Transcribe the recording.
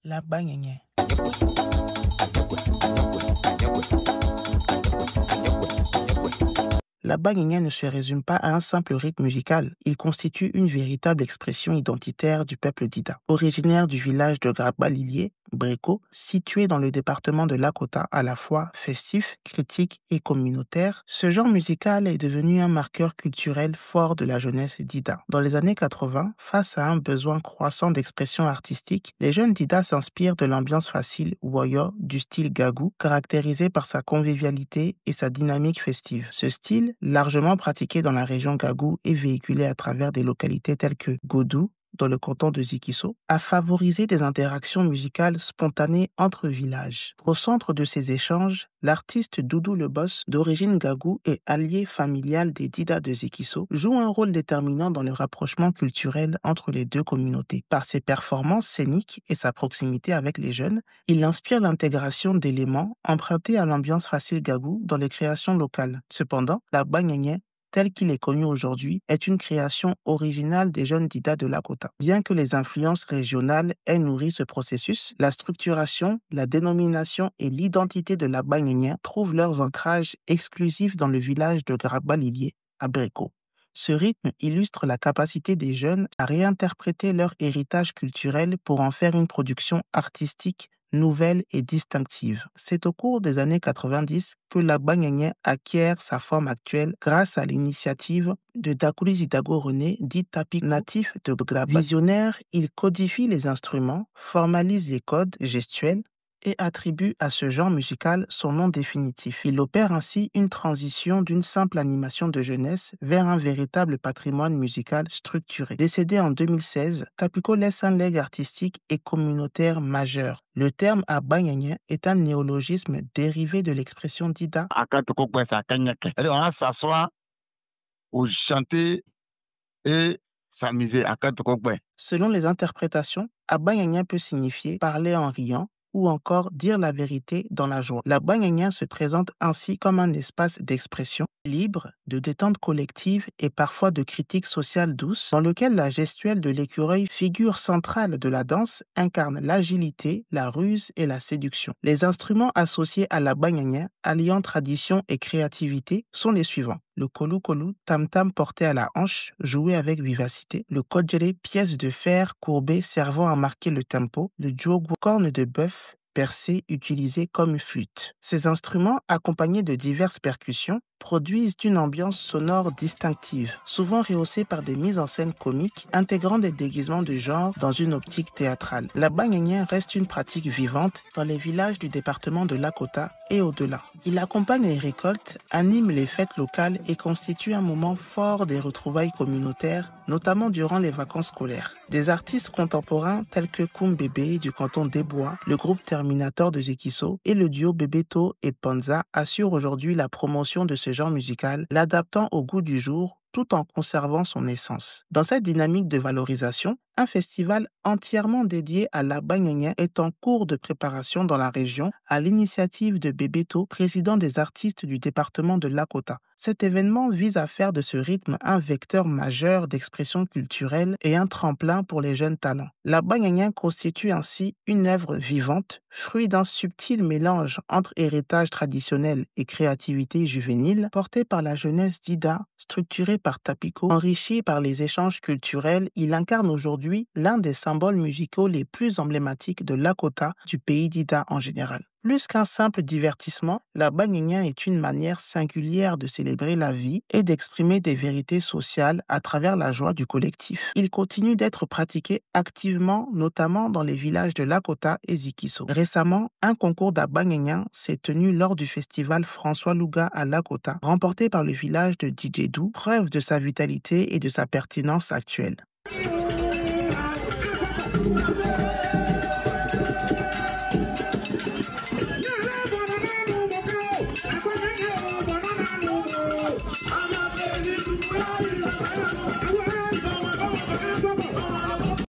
La bangenye. La bangenye ne se résume pas à un simple rythme musical. Il constitue une véritable expression identitaire du peuple Dida. Originaire du village de Graba-Lilié, Breko, situé dans le département de Lakota, à la fois festif, critique et communautaire, ce genre musical est devenu un marqueur culturel fort de la jeunesse Dida. Dans les années 80, face à un besoin croissant d'expression artistique, les jeunes Dida s'inspirent de l'ambiance facile Woyo du style Gagou, caractérisé par sa convivialité et sa dynamique festive. Ce style, largement pratiqué dans la région Gagou et véhiculé à travers des localités telles que Godou, dans le canton de Zikiso, a favorisé des interactions musicales spontanées entre villages. Au centre de ces échanges, l'artiste Doudou le Boss, d'origine Gagou et allié familial des Dida de Zikiso, joue un rôle déterminant dans le rapprochement culturel entre les deux communautés. Par ses performances scéniques et sa proximité avec les jeunes, il inspire l'intégration d'éléments empruntés à l'ambiance facile Gagou dans les créations locales. Cependant, la bangenye, tel qu'il est connu aujourd'hui, est une création originale des jeunes Dida de Lakota. Bien que les influences régionales aient nourri ce processus, la structuration, la dénomination et l'identité de la bangenye trouvent leurs ancrages exclusifs dans le village de Graba-Lilié, à Breko. Ce rythme illustre la capacité des jeunes à réinterpréter leur héritage culturel pour en faire une production artistique nouvelle et distinctive. C'est au cours des années 90 que la bangenye acquiert sa forme actuelle grâce à l'initiative de Dakuli Zidago René, dit Tapi, natif de Graba. Visionnaire, il codifie les instruments, formalise les codes gestuels et attribue à ce genre musical son nom définitif. Il opère ainsi une transition d'une simple animation de jeunesse vers un véritable patrimoine musical structuré. Décédé en 2016, Tapiko laisse un legs artistique et communautaire majeur. Le terme abangenye est un néologisme dérivé de l'expression Dida. On va s'asseoir ou chanter et s'amuser. Selon les interprétations, abangenye peut signifier parler en riant, ou encore dire la vérité dans la joie. La bangenye se présente ainsi comme un espace d'expression libre, de détente collective et parfois de critique sociale douce, dans lequel la gestuelle de l'écureuil, figure centrale de la danse, incarne l'agilité, la ruse et la séduction. Les instruments associés à la bangenye, alliant tradition et créativité, sont les suivants. Le kolu-kolu, tam-tam porté à la hanche, joué avec vivacité. Le kodjere, pièce de fer courbée servant à marquer le tempo. Le djogu, corne de bœuf percée utilisée comme flûte. Ces instruments, accompagnés de diverses percussions, produisent une ambiance sonore distinctive, souvent rehaussée par des mises en scène comiques, intégrant des déguisements de genre dans une optique théâtrale. La bangenye reste une pratique vivante dans les villages du département de Lakota et au-delà. Il accompagne les récoltes, anime les fêtes locales et constitue un moment fort des retrouvailles communautaires, notamment durant les vacances scolaires. Des artistes contemporains tels que Koum Bébé du canton des Bois, le groupe Terminator de Zikiso et le duo Bebeto et Panza assurent aujourd'hui la promotion de ce genre musical, l'adaptant au goût du jour tout en conservant son essence. Dans cette dynamique de valorisation, un festival entièrement dédié à la bangenye est en cours de préparation dans la région à l'initiative de Bebeto, président des artistes du département de Lakota. Cet événement vise à faire de ce rythme un vecteur majeur d'expression culturelle et un tremplin pour les jeunes talents. La bangenye constitue ainsi une œuvre vivante, fruit d'un subtil mélange entre héritage traditionnel et créativité juvénile, porté par la jeunesse Dida, structuré par Tapiko, enrichi par les échanges culturels. Il incarne aujourd'hui l'un des symboles musicaux les plus emblématiques de Lakota, du pays Dida en général. Plus qu'un simple divertissement, la bangenye est une manière singulière de célébrer la vie et d'exprimer des vérités sociales à travers la joie du collectif. Il continue d'être pratiqué activement, notamment dans les villages de Lakota et Zikiso. Récemment, un concours d'Abangenye s'est tenu lors du festival François Louga à Lakota, remporté par le village de Djedou, preuve de sa vitalité et de sa pertinence actuelle.